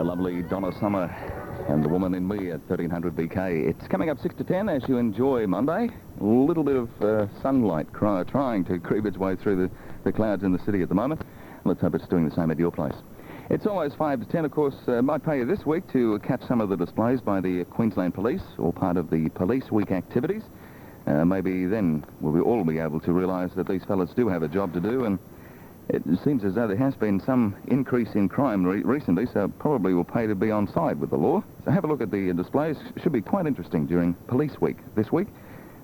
lovely Donna Summer and The Woman in Me at 1300 BK. It's coming up 6 to 10 as you enjoy Monday. A little bit of sunlight trying to creep its way through the clouds in the city at the moment. Let's hope it's doing the same at your place. It's always 5 to 10, of course. Might pay you this week to catch some of the displays by the Queensland Police, or part of the Police Week activities. Maybe then we'll all be able to realise that these fellas do have a job to do, and it seems as though there has been some increase in crime recently, so it probably will pay to be on side with the law. So have a look at the displays. Should be quite interesting during Police Week this week,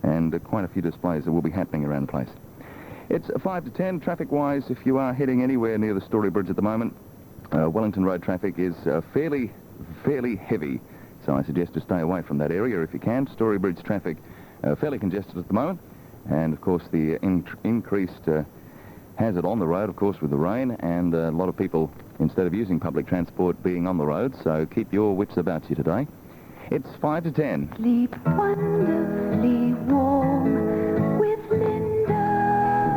and quite a few displays that will be happening around the place. It's 5 to 10. Traffic-wise, if you are heading anywhere near the Story Bridge at the moment, Wellington Road traffic is fairly heavy, so I suggest to stay away from that area if you can. Story Bridge traffic fairly congested at the moment, and of course the increased hazard on the road, of course, with the rain, and a lot of people, instead of using public transport, being on the road, so keep your wits about you today. It's 5 to 10. Sleep wonderfully warm with Linda.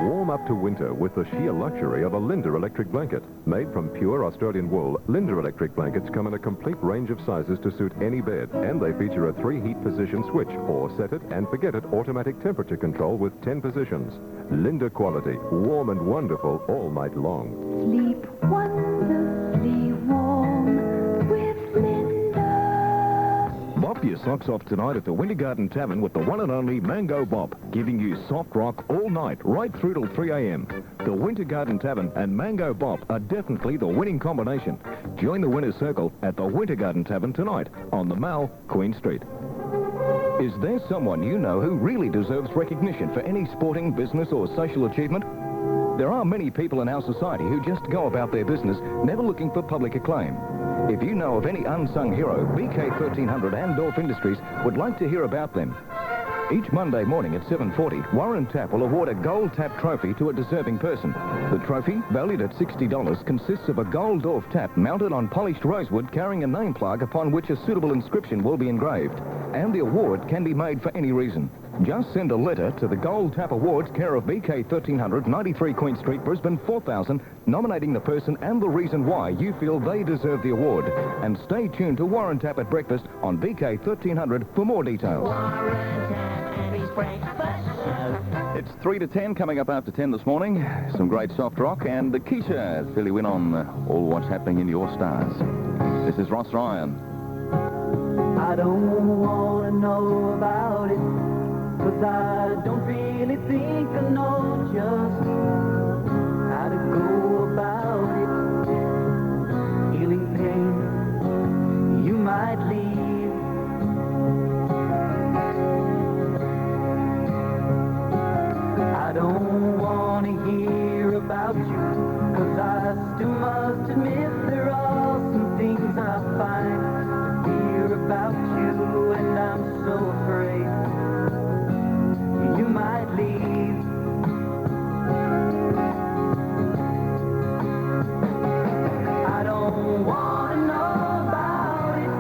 Warm up to winter with the sheer luxury of a Linda electric blanket. Made from pure Australian wool, Linda electric blankets come in a complete range of sizes to suit any bed, and they feature a 3-heat position switch, or set it and forget it automatic temperature control with 10 positions. Linda quality, warm and wonderful all night long. Sleep wonderfully warm with Linda. Mop your socks off tonight at the Winter Garden Tavern with the one and only Mango Bop, giving you soft rock all night, right through till 3 a.m. The Winter Garden Tavern and Mango Bop are definitely the winning combination. Join the winner's circle at the Winter Garden Tavern tonight on the Mall, Queen Street. Is there someone you know who really deserves recognition for any sporting, business or social achievement? There are many people in our society who just go about their business, never looking for public acclaim. If you know of any unsung hero, BK1300 and Dorf Industries would like to hear about them. Each Monday morning at 7:40, Warren Tapp will award a Gold Tap trophy to a deserving person. The trophy, valued at $60, consists of a gold Dorf tap mounted on polished rosewood carrying a name plug upon which a suitable inscription will be engraved. And the award can be made for any reason. Just send a letter to the Gold Tap Awards, care of BK1300, 93 Queen Street, Brisbane 4000, nominating the person and the reason why you feel they deserve the award. And stay tuned to Warren Tapp at breakfast on BK1300 for more details. It's 3 to 10, coming up after 10 this morning. Some great soft rock, and the Keisha fill you in on all what's happening in your stars. This is Ross Ryan. I don't want to know about it, 'cause I don't really think I know just how to go about it. Healing pain, you might leave. I don't want to hear about you, 'cause I still must admit there are some things I find about you, and I'm so afraid you might leave. I don't want to know about it.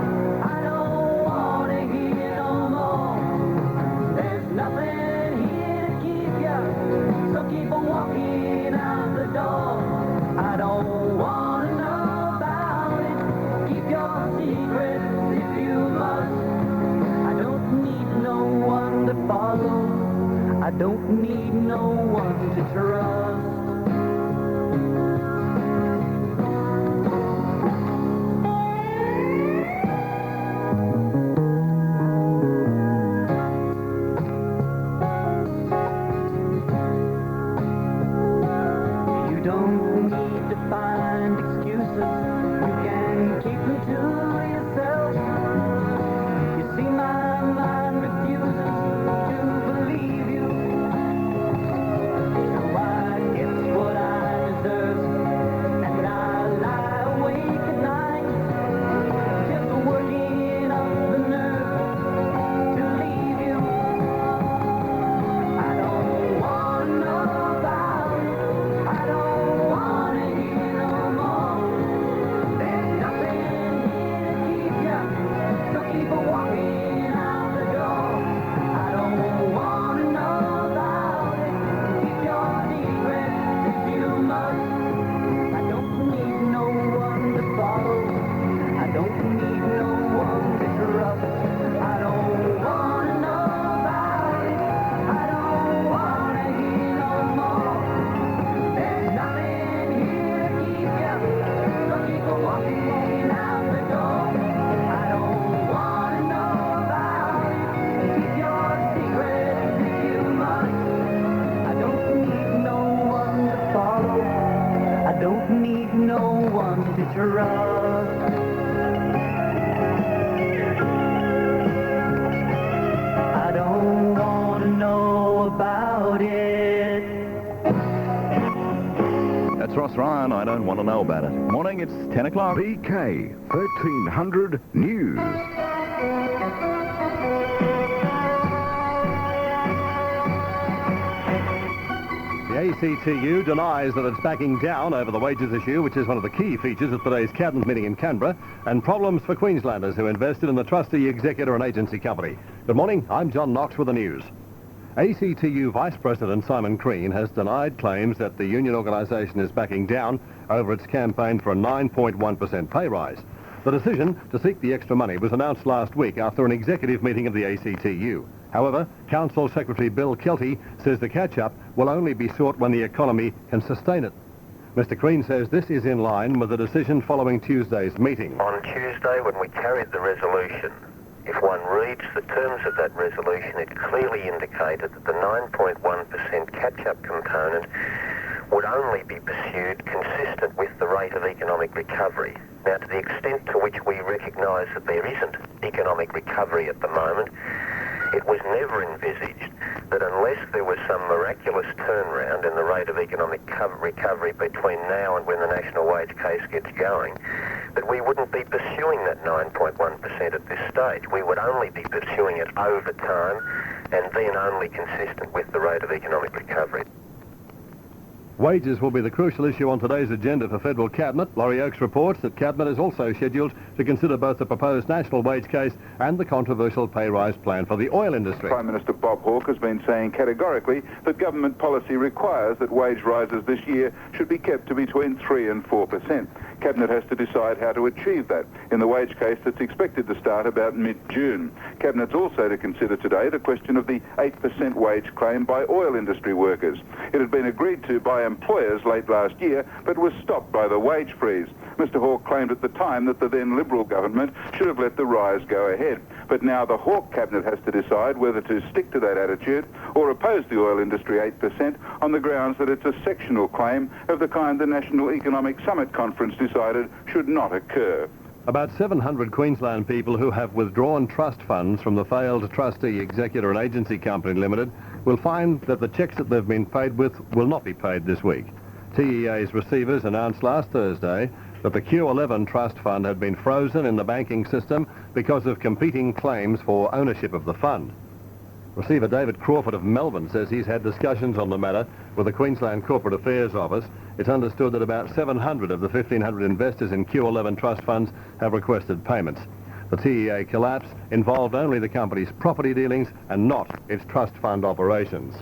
I don't want to hear no more. There's nothing here to keep you, so keep on walking out the door. I don't want to know about it. Keep your secret. I don't need no one to trust. You don't need to find excuses. You can keep them to yourself. You see, my mind refuses to believe you. So I some picture of. I don't want to know about it. That's Ross Ryan. I don't want to know about it. Morning, it's 10 o'clock. BK 1300 News. The ACTU denies that it's backing down over the wages issue, which is one of the key features of today's cabinet meeting in Canberra, and problems for Queenslanders who invested in the trustee, executor and agency company. Good morning, I'm John Knox with the news. ACTU Vice President Simon Crean has denied claims that the union organisation is backing down over its campaign for a 9.1% pay rise. The decision to seek the extra money was announced last week after an executive meeting of the ACTU. However, Council Secretary Bill Kelty says the catch-up will only be sought when the economy can sustain it. Mr Crean says this is in line with the decision following Tuesday's meeting. On Tuesday, when we carried the resolution, if one reads the terms of that resolution, it clearly indicated that the 9.1% catch-up component would only be pursued consistent with the rate of economic recovery. Now, to the extent to which we recognise that there isn't economic recovery at the moment, it was never envisaged that unless there was some miraculous turnaround in the rate of economic recovery between now and when the national wage case gets going, that we wouldn't be pursuing that 9.1% at this stage. We would only be pursuing it over time and then only consistent with the rate of economic recovery. Wages will be the crucial issue on today's agenda for Federal Cabinet. Laurie Oakes reports that Cabinet is also scheduled to consider both the proposed national wage case and the controversial pay rise plan for the oil industry. Prime Minister Bob Hawke has been saying categorically that government policy requires that wage rises this year should be kept to between 3 and 4%. Cabinet has to decide how to achieve that in the wage case that's expected to start about mid-June. Cabinet's also to consider today the question of the 8% wage claim by oil industry workers. It had been agreed to by employers late last year, but was stopped by the wage freeze. Mr Hawke claimed at the time that the then Liberal government should have let the rise go ahead. But now the Hawke Cabinet has to decide whether to stick to that attitude or oppose the oil industry 8% on the grounds that it's a sectional claim of the kind the National Economic Summit Conference decided should not occur. About 700 Queensland people who have withdrawn trust funds from the failed trustee, executor and agency company limited will find that the cheques that they've been paid with will not be paid this week. TEA's receivers announced last Thursday that the Q11 trust fund had been frozen in the banking system because of competing claims for ownership of the fund. Receiver David Crawford of Melbourne says he's had discussions on the matter with the Queensland Corporate Affairs Office. It's understood that about 700 of the 1,500 investors in Q11 trust funds have requested payments. The TEA collapse involved only the company's property dealings and not its trust fund operations.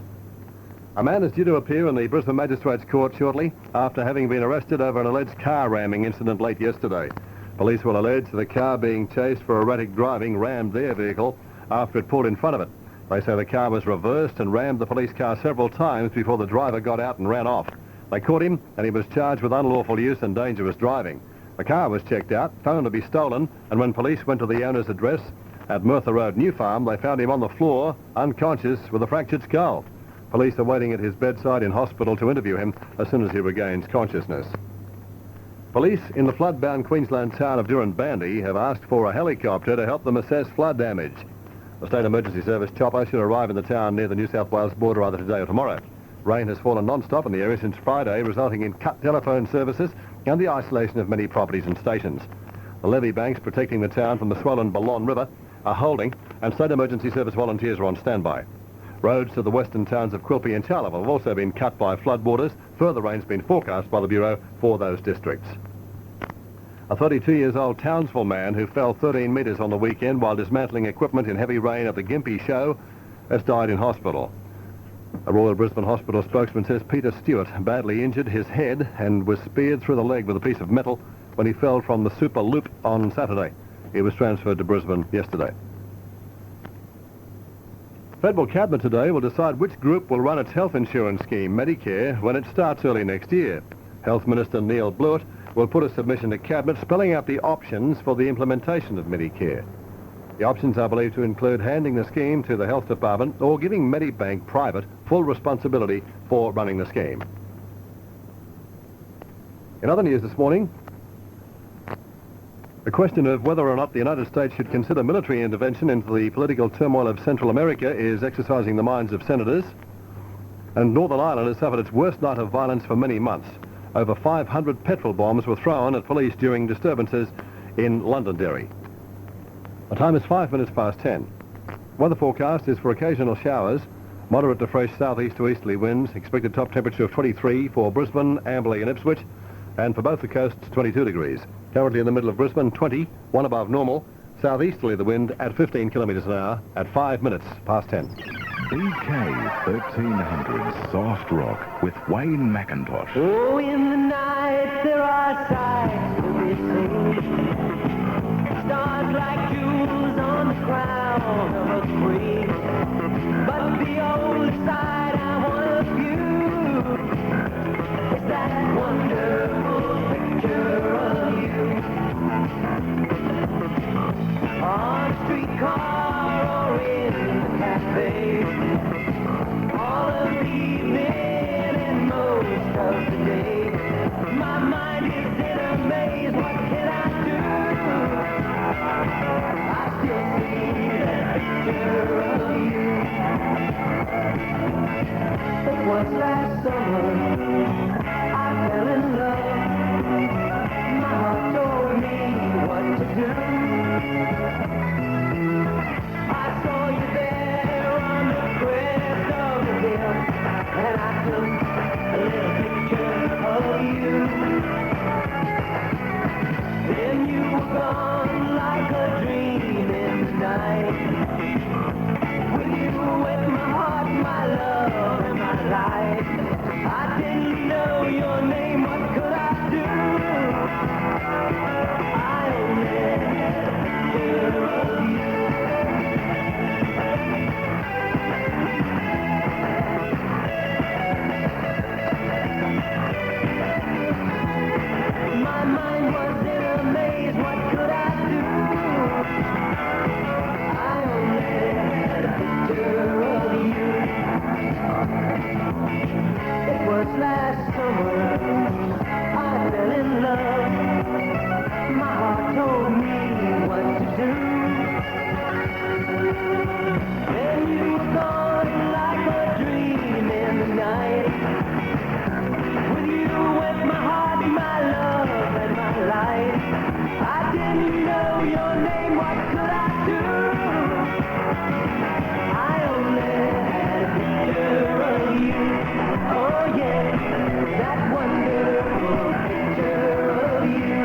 A man is due to appear in the Brisbane Magistrates Court shortly after having been arrested over an alleged car ramming incident late yesterday. Police will allege the car being chased for erratic driving rammed their vehicle after it pulled in front of it. They say the car was reversed and rammed the police car several times before the driver got out and ran off. They caught him and he was charged with unlawful use and dangerous driving. The car was checked out, found to be stolen, and when police went to the owner's address at Merthyr Road, New Farm, they found him on the floor, unconscious, with a fractured skull. Police are waiting at his bedside in hospital to interview him as soon as he regains consciousness. Police in the flood-bound Queensland town of Durrandbandy have asked for a helicopter to help them assess flood damage. The State Emergency Service chopper should arrive in the town near the New South Wales border either today or tomorrow. Rain has fallen non-stop in the area since Friday, resulting in cut telephone services and the isolation of many properties and stations. The levee banks protecting the town from the swollen Ballon River are holding, and State Emergency Service volunteers are on standby. Roads to the western towns of Quilpie and Charleville have also been cut by floodwaters. Further rain's been forecast by the Bureau for those districts. A 32-year-old Townsville man who fell 13 metres on the weekend while dismantling equipment in heavy rain at the Gympie show has died in hospital. A Royal Brisbane Hospital spokesman says Peter Stewart badly injured his head and was speared through the leg with a piece of metal when he fell from the Super Loop on Saturday. He was transferred to Brisbane yesterday. Federal Cabinet today will decide which group will run its health insurance scheme, Medicare, when it starts early next year. Health Minister Neil Blewett will put a submission to Cabinet spelling out the options for the implementation of Medicare. The options are believed to include handing the scheme to the Health Department or giving Medibank Private full responsibility for running the scheme. In other news this morning, The question of whether or not the United States should consider military intervention into the political turmoil of Central America is exercising the minds of senators. And Northern Ireland has suffered its worst night of violence for many months. Over 500 petrol bombs were thrown at police during disturbances in Londonderry. The time is 5 minutes past 10. Weather forecast is for occasional showers, moderate to fresh southeast to easterly winds, expected top temperature of 23 for Brisbane, Amberley and Ipswich, and for both the coasts 22 degrees. Currently in the middle of Brisbane, 20, one above normal, southeasterly the wind at 15 kilometres an hour at 5 minutes past 10. BK 1300 Soft Rock with Wayne Macintosh. Oh, in the night there are sights to be seen. Stars like jewels on the crown of a queen. But the only sight I want to view is that wonderful picture of you. On a streetcar or in the cafe, all of the evening and most of the day, my mind is in a maze. What can I do? I still see that picture of you. It was last summer I fell in love. My heart told me what to do. I saw you there on the crest of the hill, and I took a little picture of you. Then you were gone like a dream in the night. With you with my heart, my love, and my life. I didn't know your name, what could I do? I only had a picture of you. My mind was in a maze, what could I do? I only had a picture of you. It was last summer I fell in love. My heart told me what to do. Then you were gone like a dream in the night. With you went my heart, my love, and my life. I didn't know your name, what could I do? I only had a picture of you. Oh yeah, that wonderful picture of you.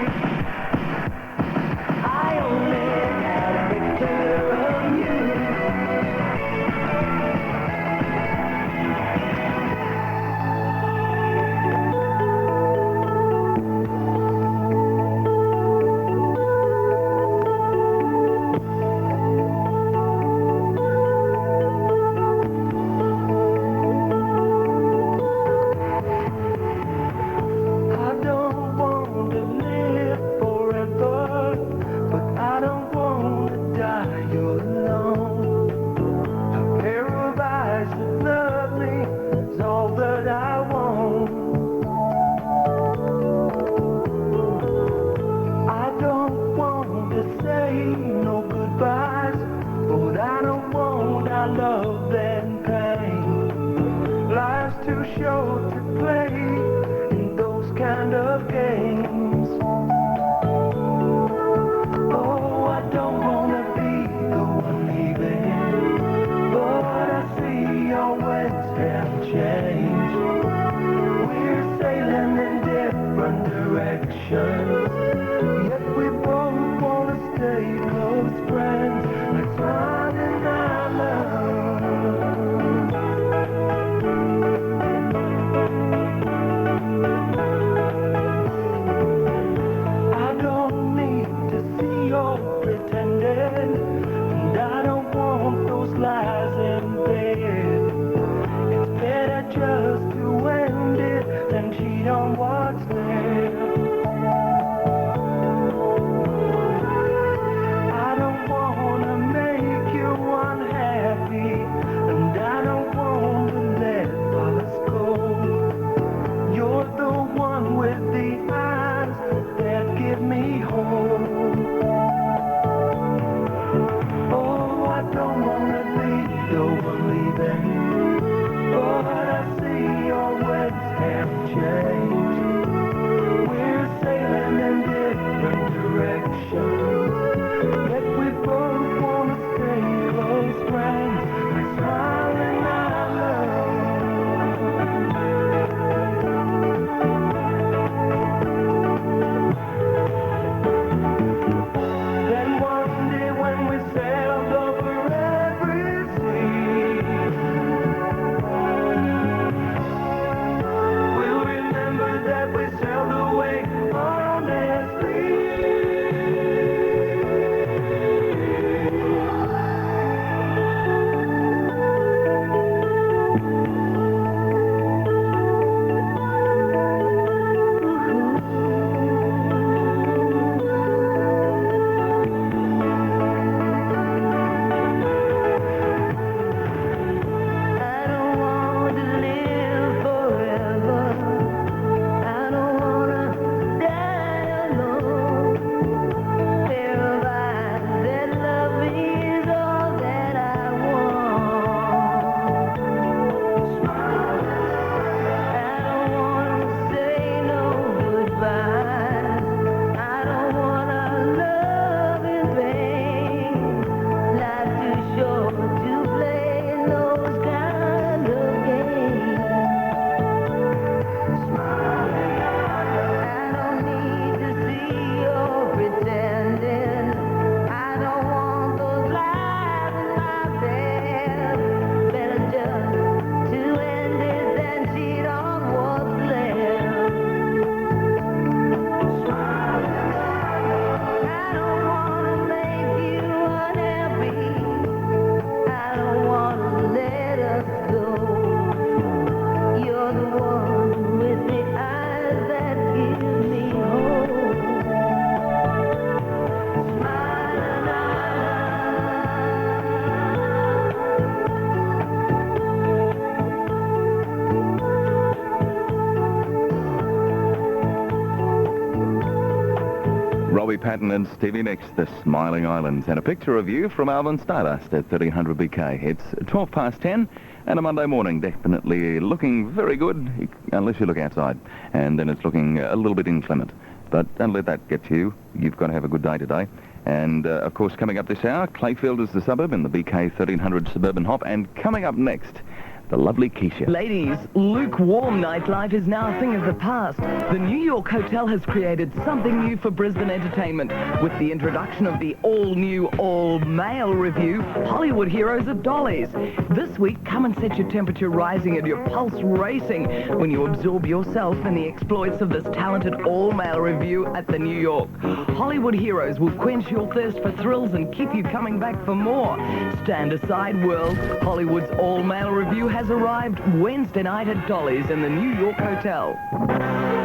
Dolly Parton and Stevie Nicks, The Smiling Islands, and a picture of you from Alvin Stardust at 1300 BK. It's 12 past 10 and a Monday morning, definitely looking very good, unless you look outside, and then it's looking a little bit inclement. But don't let that get to you. You've got to have a good day today. And, of course, coming up this hour, Clayfield is the suburb in the BK 1300 Suburban Hop, and coming up next, the lovely Keisha. Ladies, lukewarm nightlife is now a thing of the past. The New York Hotel has created something new for Brisbane entertainment with the introduction of the all-new, all-male review, Hollywood Heroes at Dolly's. This week, come and set your temperature rising and your pulse racing when you absorb yourself in the exploits of this talented all-male review at the New York. Hollywood Heroes will quench your thirst for thrills and keep you coming back for more. Stand aside, world. Hollywood's all-male review has arrived Wednesday night at Dolly's in the New York Hotel.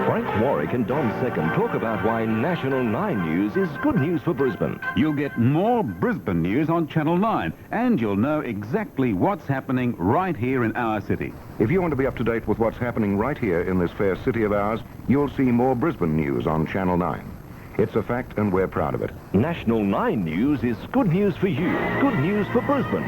Frank Warwick and Don Second talk about why National 9 News is good news for Brisbane. You'll get more Brisbane news on Channel 9, and you'll know exactly what's happening right here in our city. If you want to be up to date with what's happening right here in this fair city of ours, you'll see more Brisbane news on Channel 9. It's a fact, and we're proud of it. National 9 News is good news for you, good news for Brisbane.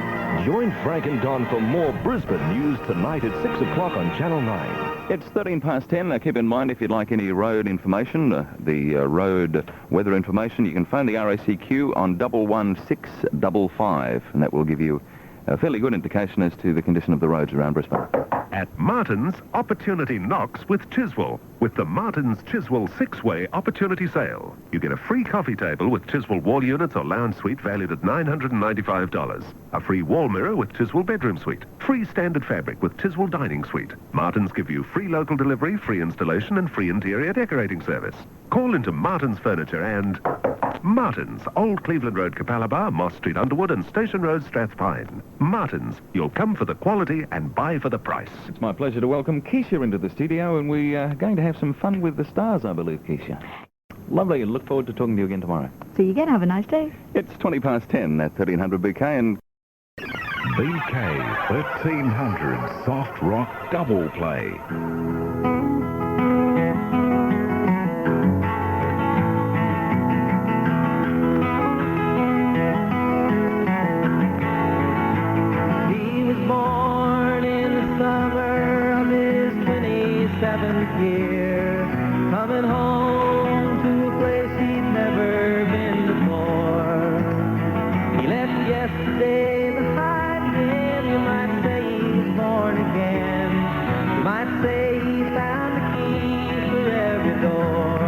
Join Frank and Don for more Brisbane news tonight at 6 o'clock on Channel 9. It's 13 past 10. Now, keep in mind, if you'd like any road information, the road weather information, you can phone the RACQ on 11655, and that will give you a fairly good indication as to the condition of the roads around Brisbane. At Martin's, opportunity knocks with Chiswell. With the Martin's Chiswell 6-way opportunity sale, you get a free coffee table with Chiswell wall units or lounge suite valued at $995. A free wall mirror with Chiswell bedroom suite. Free standard fabric with Chiswell dining suite. Martin's give you free local delivery, free installation and free interior decorating service. Call into Martin's Furniture and Martin's, Old Cleveland Road, Capalaba, Moss Street, Underwood and Station Road, Strathpine. Martin's, you'll come for the quality and buy for the price. It's my pleasure to welcome Keisha into the studio, and we are going to have some fun with the stars, I believe, Keisha. Lovely, and look forward to talking to you again tomorrow. See you again. Have a nice day. It's 20 past 10 at 1300 BK, and BK 1300 Soft Rock Double Play. Year, coming home to a place he'd never been before. He left yesterday behind him. You might say he's born again. You might say he found the key for every door.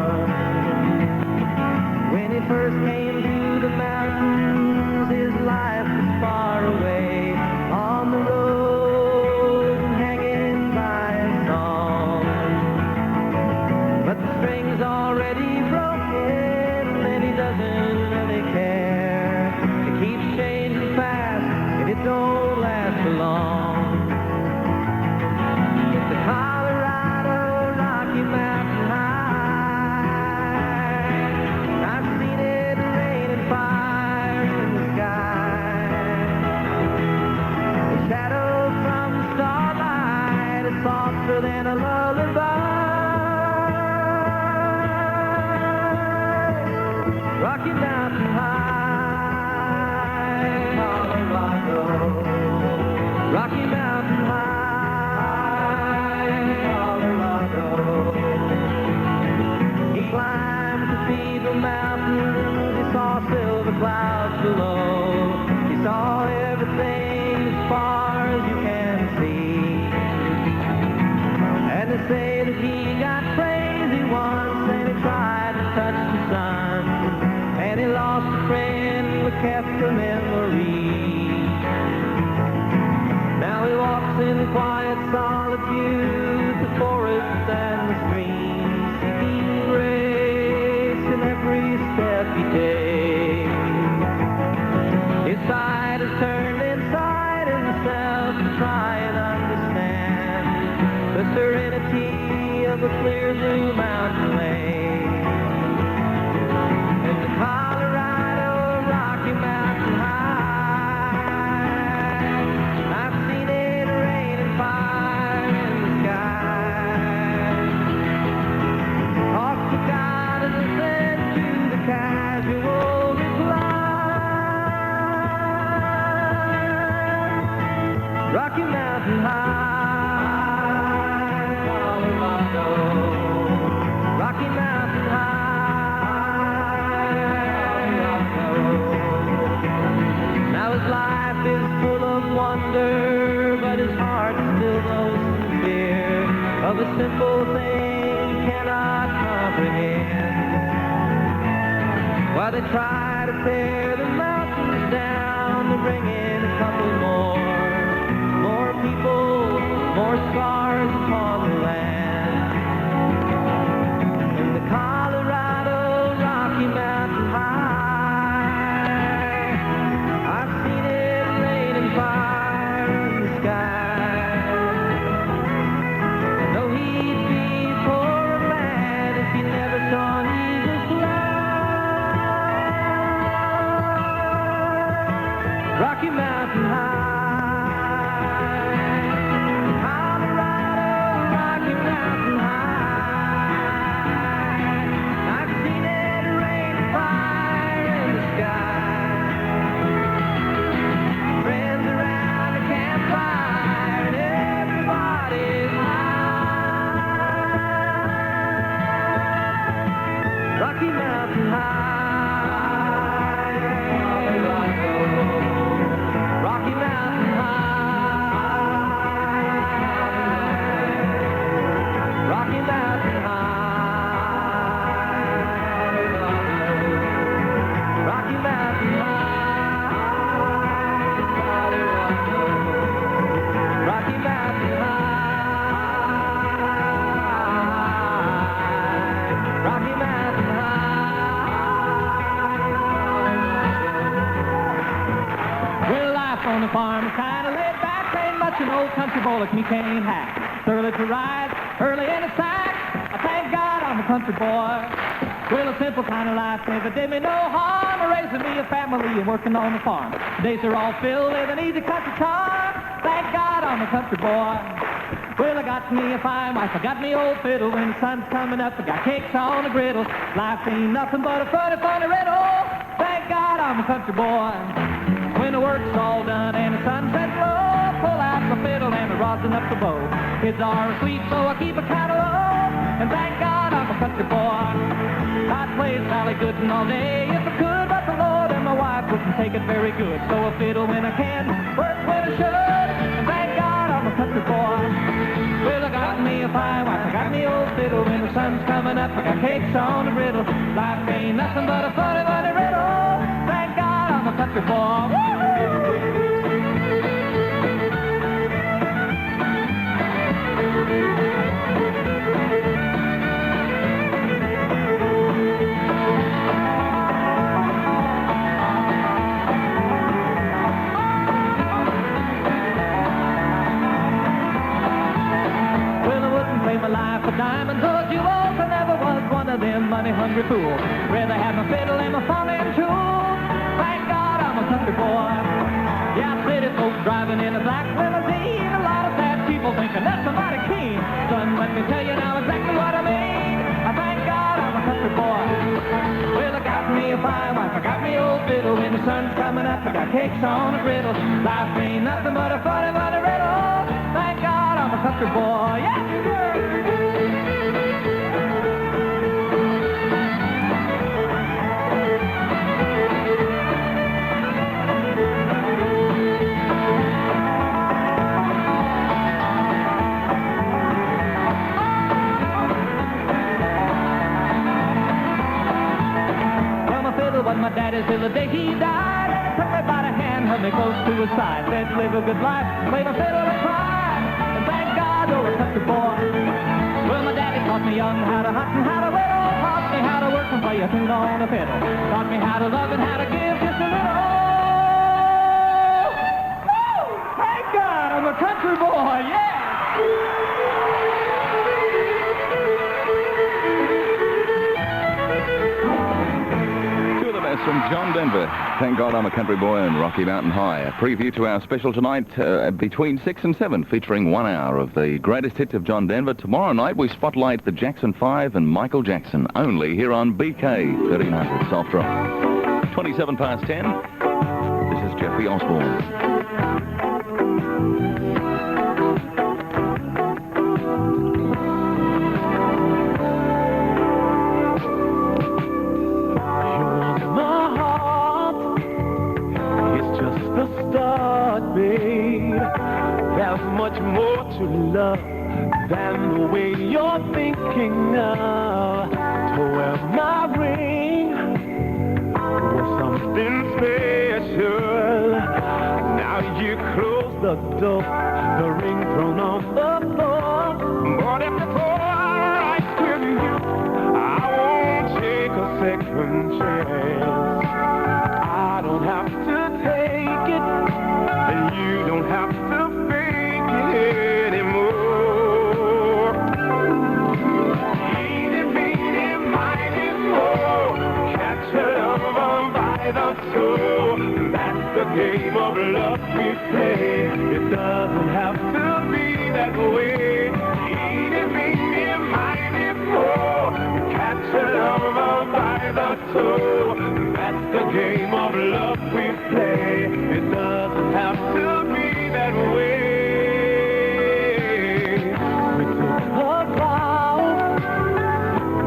When he first came to the mountains, his life was far away on the road, hanging by a song. But the string's already broken, and he doesn't really care. It keeps changing fast, and it don't last for long. It's the Colorado Rocky Mountain High. I've seen it rain and fire in the sky. The shadow from the starlight is softer than a lullaby. Rocky Mountain High, Colorado. Rocky Mountain High, Colorado. He climbed Cathedral Mountain. He saw silver clouds below. He saw everything as far as you can see. And they say that he got crazy once and he tried to touch the sun. And he lost a friend but kept a memory. Now he walks in quiet solitude, the forests and the streams, seeking grace in every step he takes. His side is turned inside himself to try and understand the serenity of a clear blue mountain lake. And the Colorado Rocky Mountain High, I've seen it rain and fire in the sky. casual reply. Rocky Mountain High, Colorado. Rocky Mountain High, Colorado. Now his life is full of wonder, but his heart still knows some fear of a simple thing he cannot comprehend. While they try to tear the mountains down to bring in a couple more people, more scars upon the land. In the Colorado Rocky Mountain High, I've seen it rain and fire in the sky. I know he'd be poor man if he never saw an eagle fly. Rocky Mountain High. Rocky Mountain High, Rocky Mountain High, Rocky Mountain High, Rocky Mountain High, Rocky Mountain High, Rocky Mountain. On the farm, kind of laid back, ain't much an old country boy like me can't hack. Early to ride, early in the sack. I thank God I'm a country boy. Well, a simple kind of life never did me no harm. Raising me a family and working on the farm. Days are all filled with an easy country charm. Thank God I'm a country boy. Well, I got me a fine wife, I got me old fiddle. When the sun's coming up, I got cakes on the griddle. Life ain't nothing but a funny, funny riddle. Thank God I'm a country boy. When the work's all done and the sunset's low, pull out the fiddle and the rosin up the bow. Kids are asleep, so I keep it kind of low. And thank God I'm a country boy. I'd play Sally Gooden all day if I could, but the Lord and my wife wouldn't take it very good. So I fiddle when I can, work when I should. And thank God I'm a country boy. Well, I got me a fine wife, I got me old fiddle. When the sun's coming up, I got cakes on the griddle. Life ain't nothing but a funny, funny riddle. Thank God I'm a country boy. My life for diamonds, told you all, I never was one of them money-hungry fools. Rather have my fiddle and my farming tools. Thank God I'm a country boy. Yeah, city folks driving in a black limousine. A lot of bad people thinking that's mighty keen. Son, let me tell you now exactly what I mean. I thank God I'm a country boy. Well, I got me a fine wife, I got me old fiddle. When the sun's coming up, I got cakes on the griddle. Life ain't nothing but a funny, funny riddle. Thank God I'm a country boy. Yeah. Was my daddy till the day he died. Took me by the hand, held me close to his side. Said, live a good life, play my fiddle and cry. And thank God you're a country boy. Well, my daddy taught me young how to hunt and how to whittle. Taught me how to work and play a tune on a fiddle. Taught me how to love and how to give just a little. Woo! Thank God I'm a country boy, yeah! Yes, from John Denver. Thank God I'm a country boy and Rocky Mountain High. A preview to our special tonight between 6 and 7, featuring 1 hour of the greatest hits of John Denver. Tomorrow night we spotlight the Jackson 5 and Michael Jackson, only here on BK 1300 Soft Rock. 27 past 10. This is Jeffrey Osborne. There's much more to love than the way you're thinking of. To wear my ring was something special. Now you close the door, the ring thrown on the floor. But if it's alright with you, I won't take a second chance. I don't have to take it. You don't have to fake it anymore. Easy, beady, mighty, more. Catch a lover by the toe. That's the game of love we play. It doesn't have to be that way. Easy, beady, mighty, more. Catch a lover by the toe. That's the game of love we play. It doesn't have to be that way. We took a vow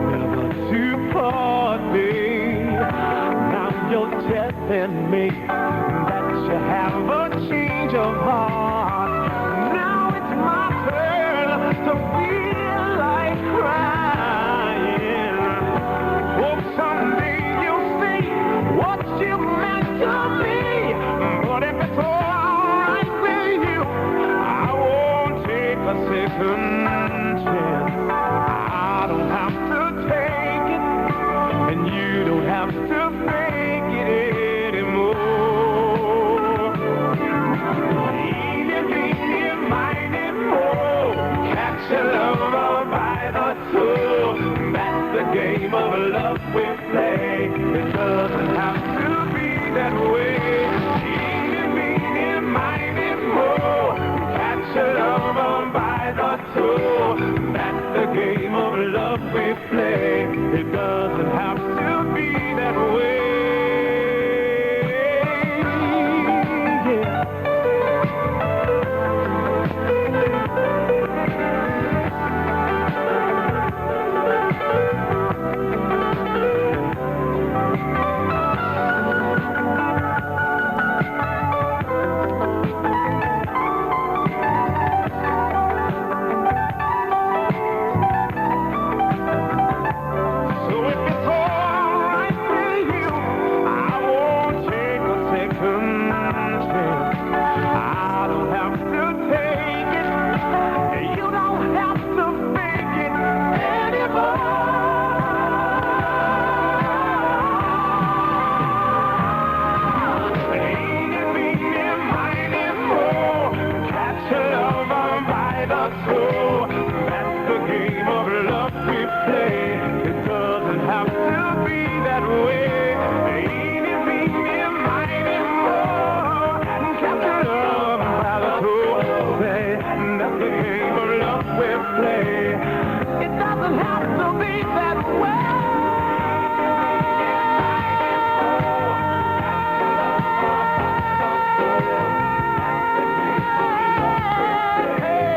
never to part, babe. Now you're telling me that you have a change of heart. Now it's my turn to feel like crying. Hope someday you'll see what you meant to me. But if it's alright with you, I won't take a second chance. I don't have to take it, and you don't have to fake it anymore. Easy, beady, mighty, more. Catch a lover by the toe. That's the game of love we play. It doesn't have to be that way. Easy, beady, mighty, more. Catch a lover by the toe. That's the game of love we play. It doesn't have to be that way.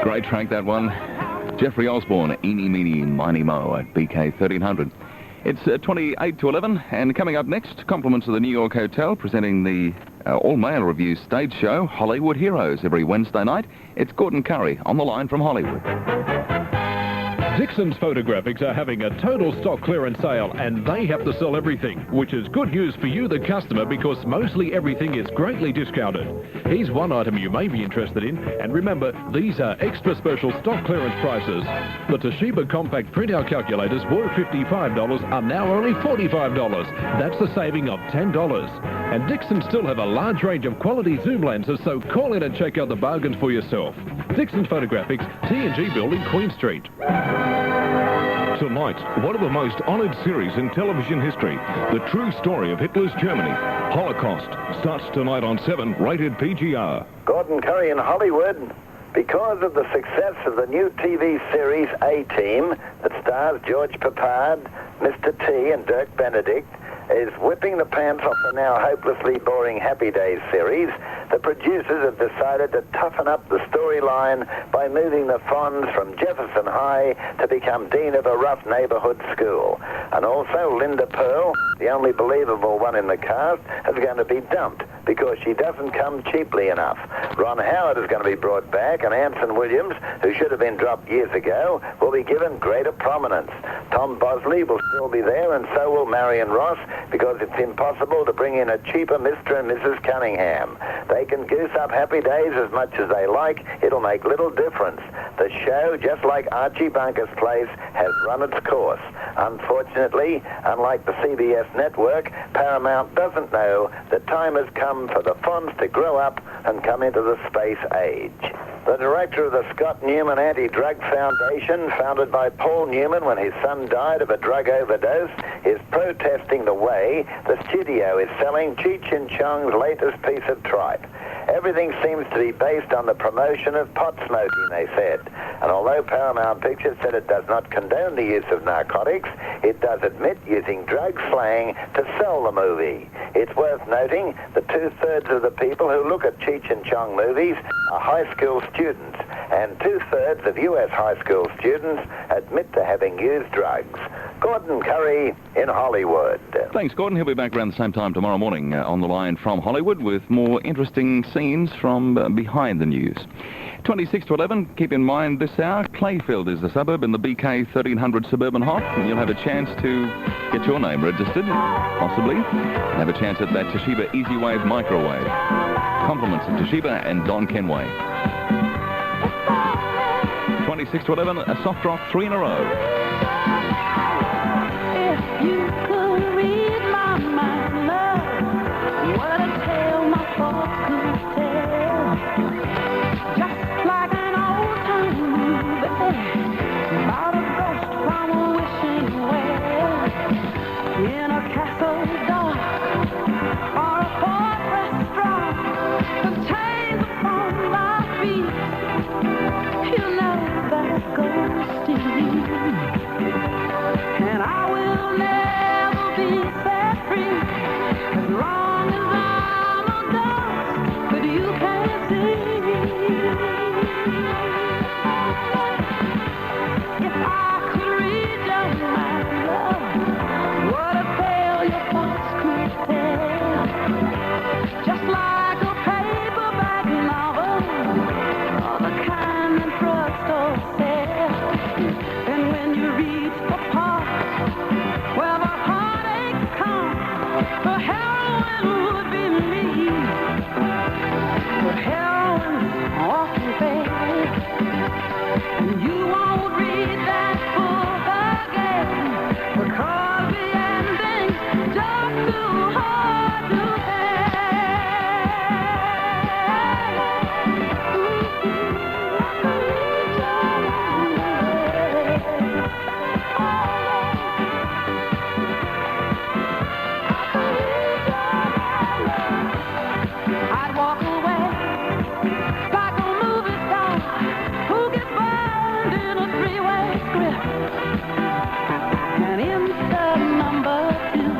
Great track, that one. Jeffrey Osborne, Eeny, Meeny, Miny, Mo at BK 1300. It's 28 to 11, and coming up next, compliments of the New York Hotel, presenting the all-male review stage show, Hollywood Heroes, every Wednesday night. It's Gordon Curry on the line from Hollywood. Dixon's Photographics are having a total stock clearance sale, and they have to sell everything, which is good news for you, the customer, because mostly everything is greatly discounted. Here's one item you may be interested in, and remember, these are extra special stock clearance prices. The Toshiba compact printout calculators were $55, are now only $45. That's a saving of $10. And Dixon still have a large range of quality zoom lenses, so call in and check out the bargains for yourself. Dixon's Photographics, T&G Building, Queen Street. Tonight, one of the most honoured series in television history, the true story of Hitler's Germany, Holocaust, starts tonight on 7, rated PGR. Gordon Curry in Hollywood. Because of the success of the new TV series A-Team that stars George Papard, Mr. T and Dirk Benedict, is whipping the pants off the now hopelessly boring Happy Days series, the producers have decided to toughen up the storyline by moving the Fonz from Jefferson High to become dean of a rough neighborhood school. And also Linda Pearl, the only believable one in the cast, is going to be dumped because she doesn't come cheaply enough. Ron Howard is going to be brought back, and Anson Williams, who should have been dropped years ago, will be given greater prominence. Tom Bosley will still be there, and so will Marion Ross, because it's impossible to bring in a cheaper Mr. and Mrs. Cunningham. They can goose up Happy Days as much as they like. It'll make little difference. The show, just like Archie Bunker's Place, has run its course. Unfortunately, unlike the CBS network, Paramount doesn't know that time has come for the Fonz to grow up and come into the space age. The director of the Scott Newman Anti-Drug Foundation, founded by Paul Newman when his son died of a drug overdose, is protesting the way the studio is selling Cheech and Chong's latest piece of tripe. Everything seems to be based on the promotion of pot smoking, they said. And although Paramount Pictures said it does not condone the use of narcotics, it does admit using drug slang to sell the movie. It's worth noting that 2/3 of the people who look at Cheech and Chong movies are high school students, and 2/3 of US high school students admit to having used drugs. Gordon Curry in Hollywood. Thanks, Gordon. He'll be back around the same time tomorrow morning on the line from Hollywood with more interesting scenes from behind the news. 26 to 11, keep in mind this hour, Clayfield is the suburb in the BK 1300 Suburban Hot. You'll have a chance to get your name registered, possibly. Have a chance at that Toshiba Easy Wave microwave. Compliments of Toshiba and Don Kenway. 26 to 11, a soft rock 3 in a row. If you could read my mind, love, what a tale my thoughts could tell. Just like an old-time movie about a ghost from a wishing well, in a castle dark or a fortress strong, the chains upon my feet, you know that ghost in you, and I will never be set free as long as I'm a ghost, but you can't see. If I could read your mind, love, what a tale your thoughts could tell. Just like a paperback novel, or the kind that drugstore sells. And when you reach the part where the heartaches come, the heroine would be me. The heroine walking fast, and you won't read that book again, because the ending's just too hard to I'd walk away like a movie star who gets burned in a three-way script, and insert number 2.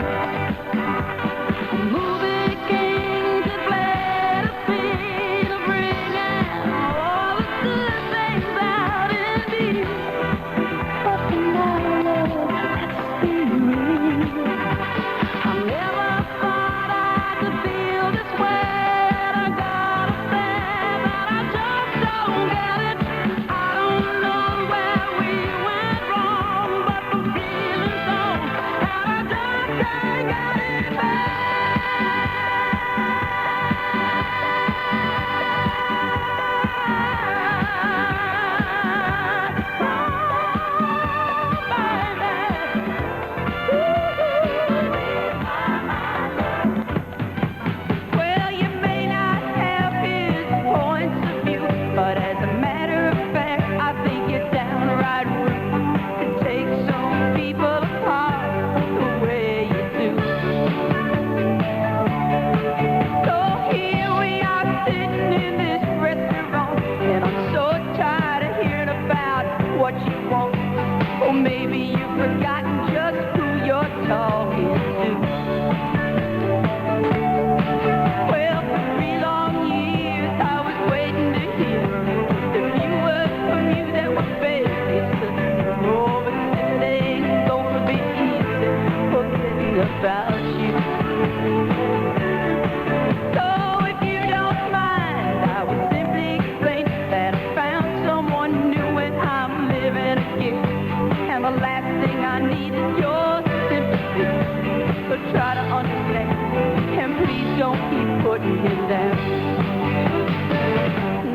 putting him down.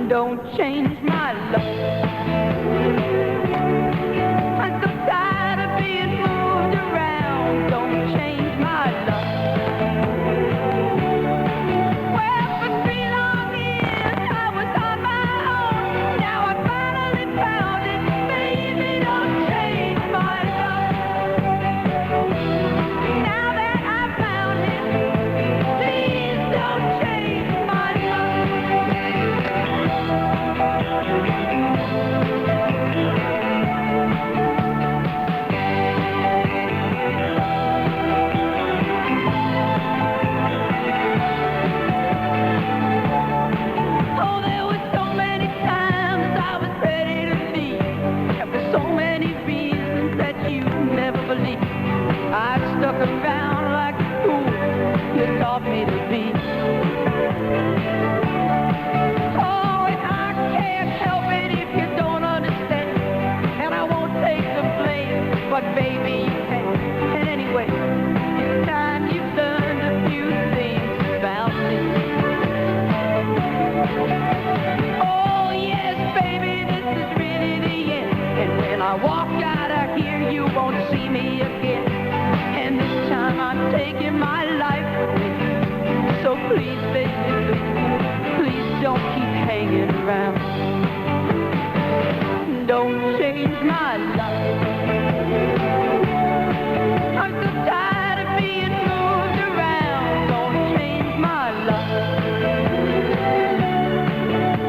Don't change my love. I'm so tired of being moved around. Don't change my love. Well, for 3 long years I was on my own. Now I finally found it. Baby, don't change my love. Now that I found it, please don't change my love. Oh, there were so many times I was ready to leave. There were so many reasons that you never believed. I stuck around like a fool you taught me to be. Oh, and I can't help it if you don't understand. And I won't take the blame, but baby, you can. And anyway, it's time you've learned a few things about me. Oh, yes, baby, this is really the end. And when I walk out of here, you won't see me again. And this time I'm taking my life with you. So please, baby, please don't keep hanging around. Don't change my life. I'm so tired of being moved around. Don't change my life.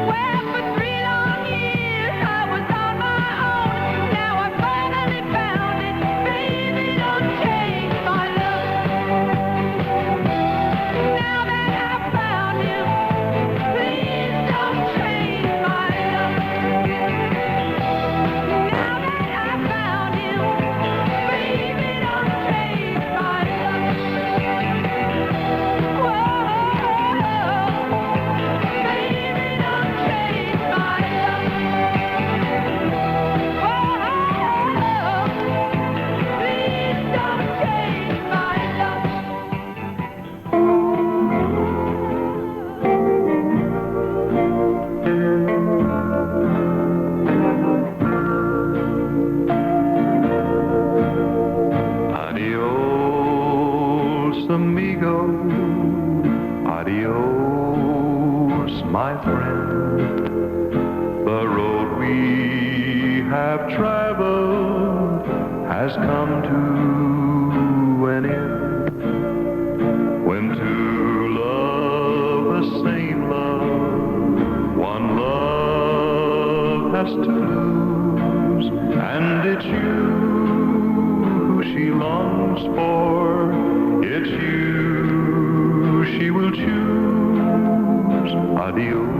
Well, for 3 long years I was on my own. Now I finally found it. Baby, don't change my love. Now that I found you, please don't change my love. Now that I found you, baby, don't change my love. Whoa, baby, don't change my love. Please don't change my love. Adios, amigo. Adios, my friend. The road we have traveled has come to an end. When two love the same love, one love has to lose, and it's you who she longs for. It's you she will choose. Adios.